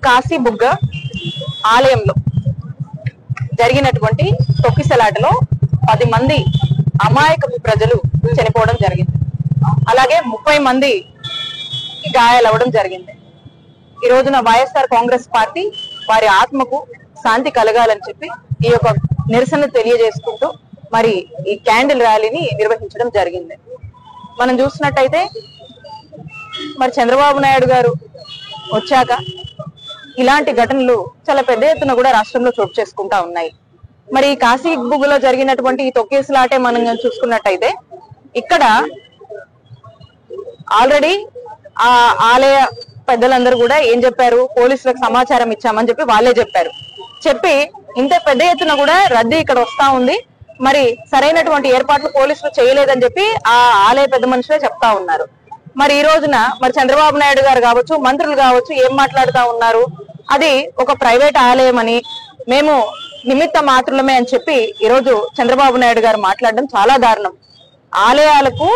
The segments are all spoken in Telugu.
కాశీబుగ్గ ఆలయంలో జరిగినటువంటి తొక్కిసలాటలో 10 మంది అమాయకపు ప్రజలు చనిపోవడం జరిగింది. అలాగే 30 మంది గాయాలవ్వడం జరిగింది. ఈ రోజున వైఎస్ఆర్ కాంగ్రెస్ పార్టీ వారి ఆత్మకు శాంతి కలగాలని చెప్పి ఈ యొక్క నిరసన తెలియజేసుకుంటూ మరి ఈ క్యాండిల్ ర్యాలీని నిర్వహించడం జరిగింది. మనం చూసినట్టయితే మరి చంద్రబాబు నాయుడు గారు వచ్చాక ఇలాంటి ఘటనలు చాలా పెద్ద ఎత్తున కూడా రాష్ట్రంలో చోటు చేసుకుంటా ఉన్నాయి. మరి కాశీబుగ్గలో జరిగినటువంటి ఈ తొక్కేసులాటే మనం చూసుకున్నట్టయితే ఇక్కడ ఆల్రెడీ ఆ ఆలయ పెద్దలందరూ కూడా ఏం చెప్పారు, పోలీసులకు సమాచారం ఇచ్చామని చెప్పి వాళ్ళే చెప్పి ఇంత పెద్ద ఎత్తున కూడా రద్దీ ఇక్కడ వస్తా ఉంది, మరి సరైనటువంటి ఏర్పాట్లు పోలీసులు చేయలేదని చెప్పి ఆ ఆలయ పెద్ద మనుషులే చెప్తా ఉన్నారు. మరి ఈ రోజున మరి చంద్రబాబు నాయుడు గారు కావచ్చు, మంత్రులు కావచ్చు ఏం మాట్లాడుతా ఉన్నారు, అది ఒక ప్రైవేట్ ఆలయం అని, మేము నిమిత్త మాత్రులమే అని చెప్పి ఈరోజు చంద్రబాబు నాయుడు గారు మాట్లాడడం చాలా దారుణం. ఆలయాలకు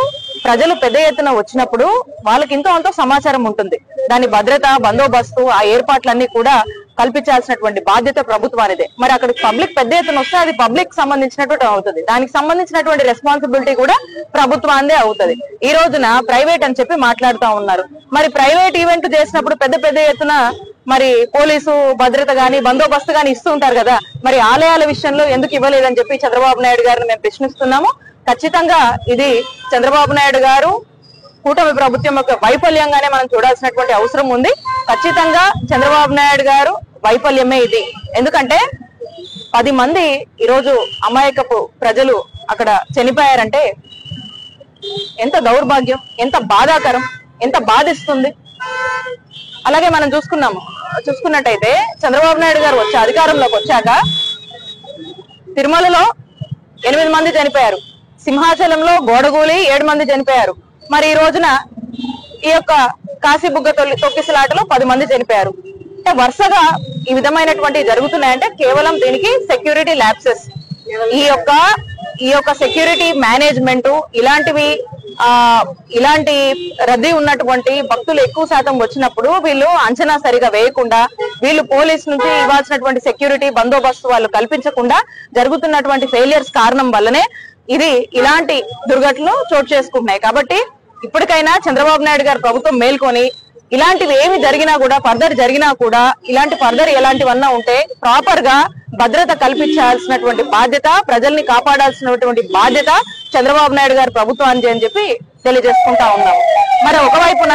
ప్రజలు పెద్ద ఎత్తున వచ్చినప్పుడు వాళ్ళకి ఇంతో అంతో సమాచారం ఉంటుంది. దాని భద్రత, బందోబస్తు, ఆ ఏర్పాట్లన్నీ కూడా కల్పించాల్సినటువంటి బాధ్యత ప్రభుత్వానిదే. మరి అక్కడ పబ్లిక్ పెద్ద ఎత్తున వస్తే అది పబ్లిక్ సంబంధించినటువంటి అవుతుంది, దానికి సంబంధించినటువంటి రెస్పాన్సిబిలిటీ కూడా ప్రభుత్వానిదే అవుతుంది. ఈ రోజున ప్రైవేట్ అని చెప్పి మాట్లాడుతూ ఉన్నారు. మరి ప్రైవేట్ ఈవెంట్ చేసినప్పుడు పెద్ద ఎత్తున మరి పోలీసు భద్రత గాని బందోబస్తు గాని ఇస్తూ ఉంటారు కదా, మరి ఆలయాల విషయంలో ఎందుకు ఇవ్వలేదని చెప్పి చంద్రబాబు నాయుడు గారిని మేము ప్రశ్నిస్తున్నాము. ఖచ్చితంగా ఇది చంద్రబాబు నాయుడు గారు కూటమి ప్రభుత్వం యొక్క వైఫల్యంగానే మనం చూడాల్సినటువంటి అవసరం ఉంది. ఖచ్చితంగా చంద్రబాబు నాయుడు గారు వైఫల్యమే ఇది. ఎందుకంటే 10 మంది ఈరోజు అమాయకపు ప్రజలు అక్కడ చనిపోయారంటే ఎంత దౌర్భాగ్యం, ఎంత బాధాకరం, ఎంత బాధిస్తుంది. అలాగే మనం చూసుకున్నట్టయితే చంద్రబాబు నాయుడు గారు అధికారంలోకి వచ్చాక తిరుమలలో 8 మంది చనిపోయారు, సింహాచలంలో గోడగూలి 7 మంది చనిపోయారు. మరి ఈ రోజున ఈ యొక్క కాశీబుగ్గ తొక్కిసలాటలో 10 మంది చనిపోయారు. అంటే వరుసగా ఈ విధమైనటువంటి జరుగుతున్నాయంటే కేవలం దీనికి సెక్యూరిటీ ల్యాప్సెస్, ఈ యొక్క సెక్యూరిటీ మేనేజ్మెంట్ ఇలాంటి రద్దీ ఉన్నటువంటి భక్తులు ఎక్కువ శాతం వచ్చినప్పుడు వీళ్ళు అంచనా సరిగా వేయకుండా, వీళ్ళు పోలీస్ నుంచి ఇవ్వాల్సినటువంటి సెక్యూరిటీ బందోబస్తు వాళ్ళు కల్పించకుండా జరుగుతున్నటువంటి ఫెయిలియర్స్ కారణం వల్లనే ఇలాంటి దుర్ఘటనలు చోటు చేసుకుంటున్నాయి. కాబట్టి ఇప్పటికైనా చంద్రబాబు నాయుడు గారు ప్రభుత్వం మేల్కొని ఇలాంటివి ఏమి జరిగినా కూడా ఇలాంటి ఫర్దర్ ఎలాంటివన్నా ఉంటే ప్రాపర్ గా భద్రత కల్పించాల్సినటువంటి బాధ్యత, ప్రజల్ని కాపాడాల్సినటువంటి బాధ్యత చంద్రబాబు నాయుడు గారి ప్రభుత్వానికి అని చెప్పి తెలియజేసుకుంటా ఉన్నాం. మరి ఒకవైపున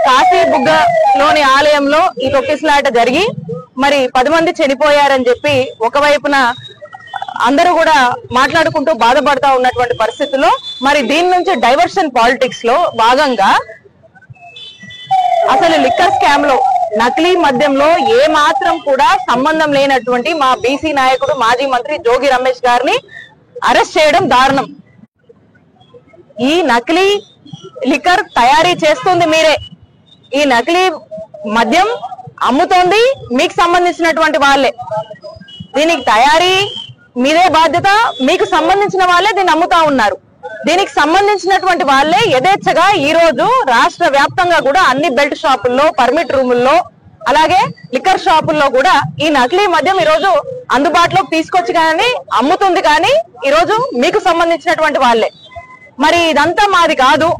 కాశీబుగ్గలోని ఆలయంలో ఈ తొక్కిసలాట జరిగి మరి 10 మంది చనిపోయారని చెప్పి ఒకవైపున అందరూ కూడా మాట్లాడుకుంటూ బాధపడతా ఉన్నటువంటి పరిస్థితుల్లో మరి దీని నుంచి డైవర్షన్ పాలిటిక్స్ లో భాగంగా అసలు లిక్కర్ స్కామ్ లో, నకిలీ మద్యంలో ఏ మాత్రం కూడా సంబంధం లేనటువంటి మా బీసీ నాయకుడు మాజీ మంత్రి జోగి రమేష్ గారిని అరెస్ట్ చేయడం దారుణం. ఈ నకిలీ లిక్కర్ తయారీ చేస్తుంది మీరే, ఈ నకిలీ మద్యం అమ్ముతోంది మీకు సంబంధించినటువంటి వాళ్ళే, దీనికి తయారీ మీదే బాధ్యత, మీకు సంబంధించిన వాళ్ళే దీన్ని అమ్ముతా ఉన్నారు. దీనికి సంబంధించినటువంటి వాళ్ళే యథేచ్ఛగా ఈ రోజు రాష్ట్ర వ్యాప్తంగా కూడా అన్ని బెల్ట్ షాపుల్లో, పర్మిట్ రూముల్లో, అలాగే లిక్కర్ షాపుల్లో కూడా ఈ నకిలీ మద్యం ఈ రోజు అందుబాటులోకి తీసుకొచ్చి కానీ అమ్ముతుంది కానీ ఈ రోజు మీకు సంబంధించినటువంటి వాళ్ళే. మరి ఇదంతా మాది కాదు,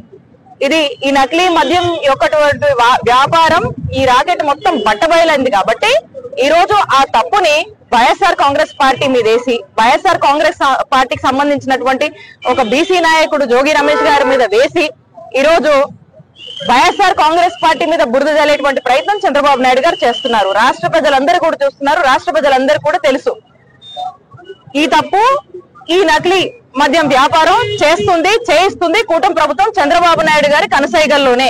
ఈ నకిలీ మద్యం యొక్క వ్యాపారం, ఈ రాకెట్ మొత్తం బట్టబయలైంది. కాబట్టి ఈ రోజు ఆ తప్పుని వైఎస్ఆర్ కాంగ్రెస్ పార్టీ మీద వేసి, వైఎస్ఆర్ కాంగ్రెస్ పార్టీకి సంబంధించినటువంటి ఒక బీసీ నాయకుడు జోగి రమేష్ గారి మీద వేసి ఈ రోజు వైఎస్ఆర్ కాంగ్రెస్ పార్టీ మీద బురద జల్లేటువంటి ప్రయత్నం చంద్రబాబు నాయుడు గారు చేస్తున్నారు. రాష్ట్ర ప్రజలందరూ కూడా చూస్తున్నారు, రాష్ట్ర ప్రజలందరూ కూడా తెలుసు ఈ తప్పు. ఈ నకిలీ మద్యం వ్యాపారం చేయిస్తుంది కూటమి ప్రభుత్వం చంద్రబాబు నాయుడు గారి కనసైగల్లోనే.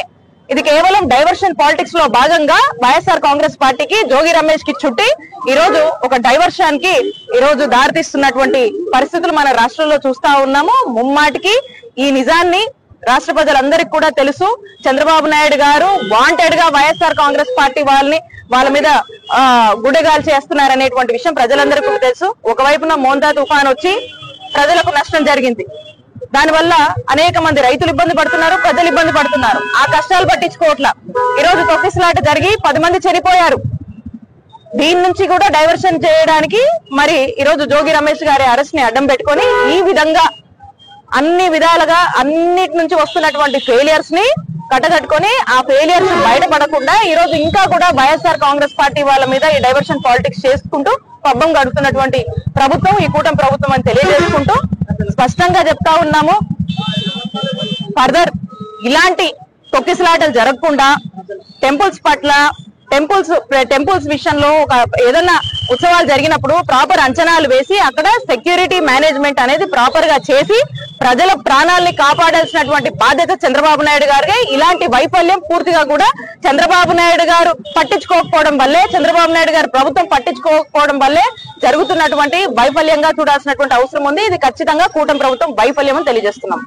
ఇది కేవలం డైవర్షన్ పాలిటిక్స్ లో భాగంగా వైఎస్ఆర్ కాంగ్రెస్ పార్టీకి, జోగి రమేష్ కి చుట్టి ఈ రోజు ఒక డైవర్షన్ కి ఈ రోజు దారితీస్తున్నటువంటి పరిస్థితులు మన రాష్ట్రంలో చూస్తా ఉన్నాము. ముమ్మాటికి ఈ నిజాన్ని రాష్ట్ర ప్రజలందరికీ కూడా తెలుసు. చంద్రబాబు నాయుడు గారు వాంటెడ్ గా వైఎస్ఆర్ కాంగ్రెస్ పార్టీ వాళ్ళ మీద గుడ్డగాలు చేస్తున్నారనేటువంటి విషయం ప్రజలందరికీ తెలుసు. ఒకవైపున మోంతా తుఫాన్ వచ్చి ప్రజలకు నష్టం జరిగింది, దానివల్ల అనేక మంది రైతులు ఇబ్బంది పడుతున్నారు, ప్రజలు ఇబ్బంది పడుతున్నారు. ఆ కష్టాలు పట్టించుకోవట్లా. ఈ రోజు తొక్కిసలాట జరిగి 10 మంది చనిపోయారు. దీని నుంచి కూడా డైవర్షన్ చేయడానికి మరి ఈరోజు జోగి రమేష్ గారి అరెస్ట్ ని అడ్డం పెట్టుకొని ఈ విధంగా అన్ని విధాలుగా అన్నిటి నుంచి వస్తున్నటువంటి ఫెయిలియర్స్ ని కట్టగట్టుకొని ఆ ఫెయిలియర్స్ బయటపడకుండా ఈ రోజు ఇంకా కూడా వైఎస్ఆర్ కాంగ్రెస్ పార్టీ వాళ్ళ మీద ఈ డైవర్షన్ పాలిటిక్స్ చేసుకుంటూ పబ్బం గడుపుతున్నటువంటి ప్రభుత్వం ఈ కూటమి ప్రభుత్వం అని తెలియజేసుకుంటూ స్పష్టంగా చెప్తా ఉన్నాము. ఫర్దర్ ఇలాంటి తొక్కిసలాటలు జరగకుండా టెంపుల్స్ విషయంలో ఏదైనా ఉత్సవాలు జరిగినప్పుడు ప్రాపర్ అంచనాలు వేసి అక్కడ సెక్యూరిటీ మేనేజ్మెంట్ అనేది ప్రాపర్ గా చేసి ప్రజల ప్రాణాలని కాపాడాల్సినటువంటి బాధ్యత చంద్రబాబు నాయుడు గారికి. ఇలాంటి వైఫల్యం పూర్తిగా కూడా చంద్రబాబు నాయుడు గారు పట్టించుకోకపోవడం వల్లే, చంద్రబాబు నాయుడు గారు ప్రభుత్వం పట్టించుకోకపోవడం వల్లే జరుగుతున్నటువంటి వైఫల్యంగా చూడాల్సినటువంటి అవసరం ఉంది. ఇది ఖచ్చితంగా కూటమి ప్రభుత్వం వైఫల్యం అని తెలియజేస్తున్నాం.